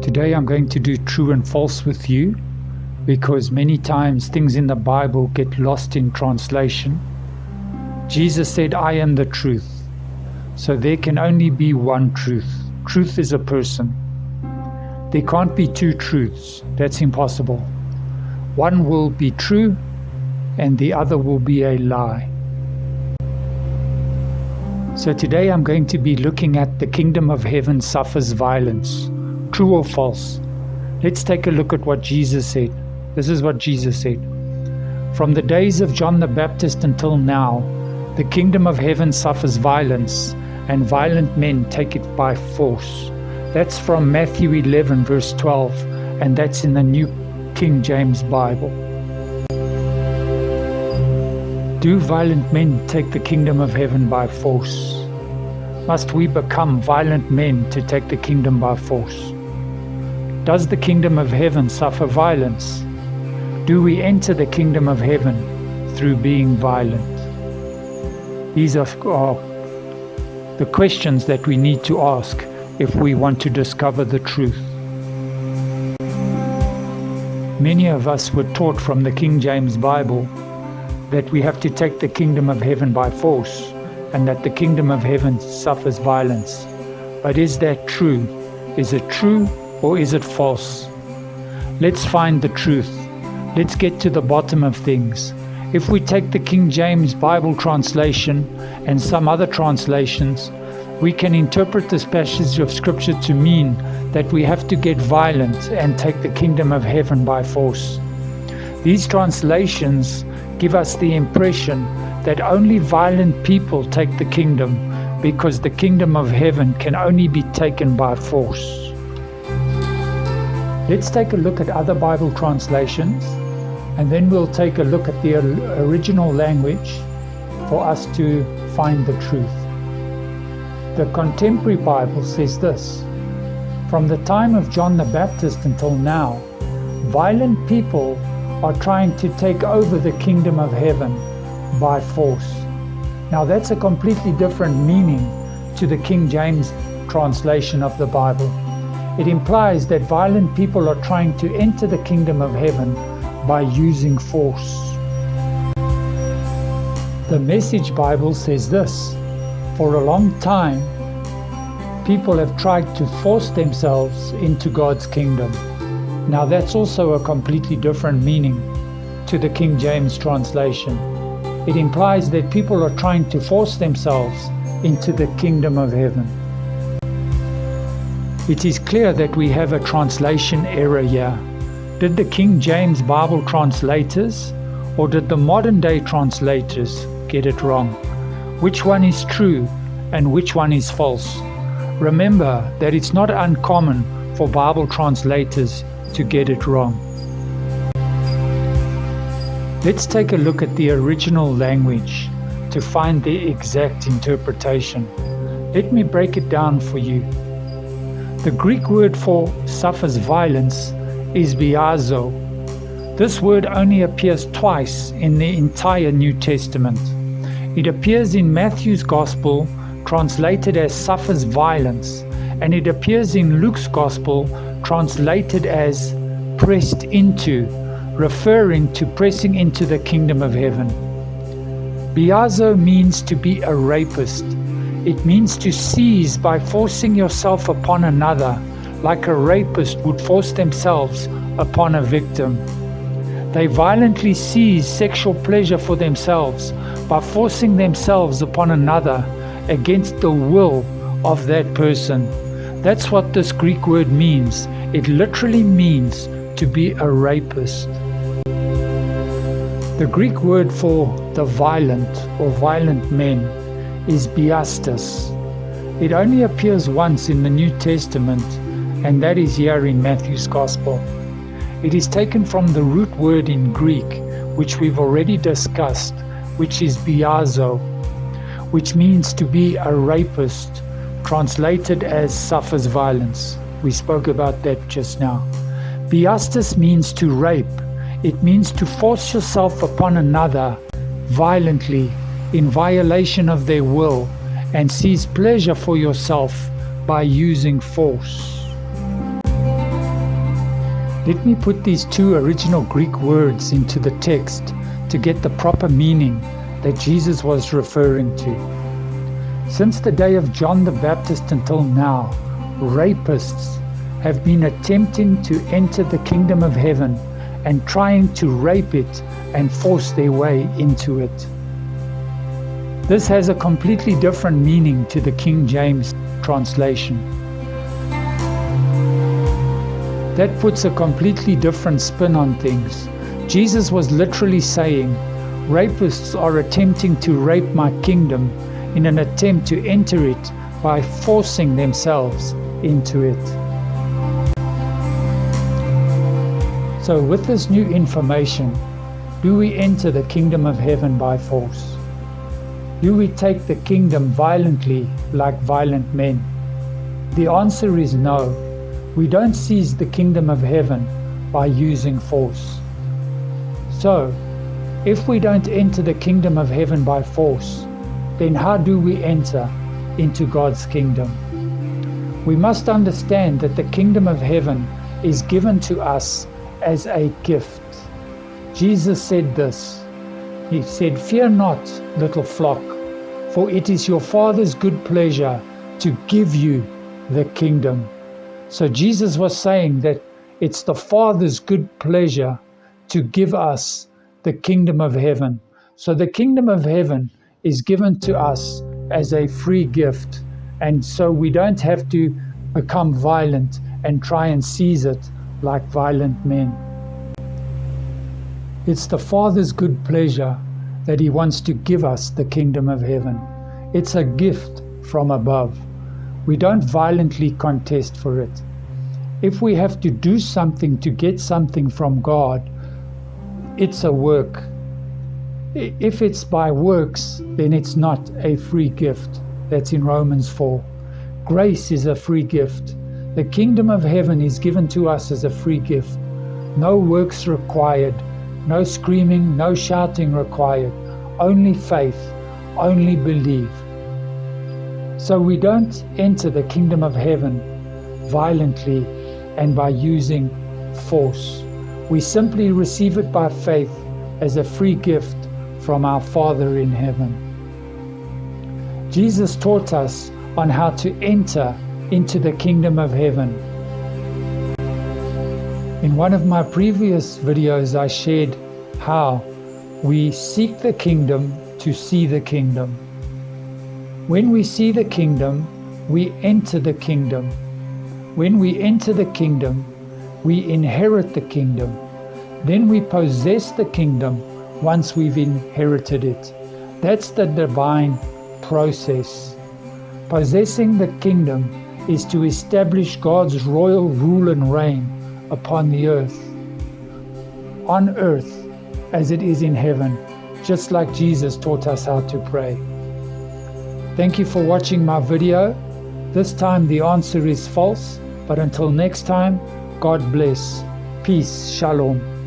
Today I'm going to do true and false with you, because many times things in the Bible get lost in translation. Jesus said, I am the truth. So there can only be one truth. Truth is a person. There can't be two truths. That's impossible. One will be true and the other will be a lie. So today I'm going to be looking at the kingdom of heaven suffers violence. True or false? Let's take a look at what Jesus said. This is what Jesus said. From the days of John the Baptist until now, the kingdom of heaven suffers violence, and violent men take it by force. That's from Matthew 11 verse 12, and that's in the New King James Bible. Do violent men take the kingdom of heaven by force? Must we become violent men to take the kingdom by force? Does the kingdom of heaven suffer violence? Do we enter the kingdom of heaven through being violent? These are the questions that we need to ask if we want to discover the truth. Many of us were taught from the King James Bible that we have to take the kingdom of heaven by force, and that the kingdom of heaven suffers violence. But is that true? Is it true or is it false? Let's find the truth. Let's get to the bottom of things. If we take the King James Bible translation and some other translations, we can interpret this passage of scripture to mean that we have to get violent and take the kingdom of heaven by force. These translations give us the impression that only violent people take the kingdom, because the kingdom of heaven can only be taken by force. Let's take a look at other Bible translations, and then we'll take a look at the original language for us to find the truth. The Contemporary Bible says this: from the time of John the Baptist until now, violent people are trying to take over the kingdom of heaven by force. Now that's a completely different meaning to the King James translation of the Bible. It implies that violent people are trying to enter the kingdom of heaven by using force. The Message Bible says this: for a long time, people have tried to force themselves into God's kingdom. Now that's also a completely different meaning to the King James translation. It implies that people are trying to force themselves into the kingdom of heaven. It is clear that we have a translation error here. Did the King James Bible translators or did the modern day translators get it wrong? Which one is true and which one is false? Remember that it's not uncommon for Bible translators to get it wrong. Let's take a look at the original language to find the exact interpretation. Let me break it down for you. The Greek word for suffers violence is biazo. This word only appears twice in the entire New Testament. It appears in Matthew's Gospel, translated as suffers violence, and it appears in Luke's Gospel, translated as pressed into, referring to pressing into the kingdom of heaven. Biazo means to be a rapist. It means to seize by forcing yourself upon another, like a rapist would force themselves upon a victim. They violently seize sexual pleasure for themselves by forcing themselves upon another against the will of that person. That's what this Greek word means. It literally means to be a rapist. The Greek word for the violent or violent men is biastas. It only appears once in the New Testament, and that is here in Matthew's Gospel. It is taken from the root word in Greek, which we've already discussed, which is biazo, which means to be a rapist, translated as suffers violence. We spoke about that just now. Biastas means to rape. It means to force yourself upon another violently, in violation of their will, and seize pleasure for yourself by using force. Let me put these two original Greek words into the text to get the proper meaning that Jesus was referring to. Since the day of John the Baptist until now, rapists have been attempting to enter the kingdom of heaven and trying to rape it and force their way into it. This has a completely different meaning to the King James translation. That puts a completely different spin on things. Jesus was literally saying, rapists are attempting to rape my kingdom in an attempt to enter it by forcing themselves into it. So with this new information, do we enter the kingdom of heaven by force? Do we take the kingdom violently like violent men? The answer is no. We don't seize the kingdom of heaven by using force. So, if we don't enter the kingdom of heaven by force, then how do we enter into God's kingdom? We must understand that the kingdom of heaven is given to us as a gift. Jesus said this. He said, "Fear not, little flock, for it is your Father's good pleasure to give you the kingdom." So Jesus was saying that it's the Father's good pleasure to give us the kingdom of heaven. So the kingdom of heaven is given to us as a free gift. And so we don't have to become violent and try and seize it like violent men. It's the Father's good pleasure that He wants to give us the kingdom of heaven. It's a gift from above. We don't violently contest for it. If we have to do something to get something from God, it's a work. If it's by works, then it's not a free gift. That's in Romans 4. Grace is a free gift. The kingdom of heaven is given to us as a free gift. No works required, no screaming, no shouting required. Only faith, only believe. So we don't enter the kingdom of heaven violently and by using force. We simply receive it by faith as a free gift from our Father in heaven. Jesus taught us on how to enter into the kingdom of heaven. In one of my previous videos, I shared how we seek the kingdom to see the kingdom. When we see the kingdom, we enter the kingdom. When we enter the kingdom, we inherit the kingdom. Then we possess the kingdom once we've inherited it. That's the divine process. Possessing the kingdom is to establish God's royal rule and reign upon the earth, on earth as it is in heaven, just like Jesus taught us how to pray. Thank you for watching my video. This time the answer is false, but until next time, God bless. Peace. Shalom.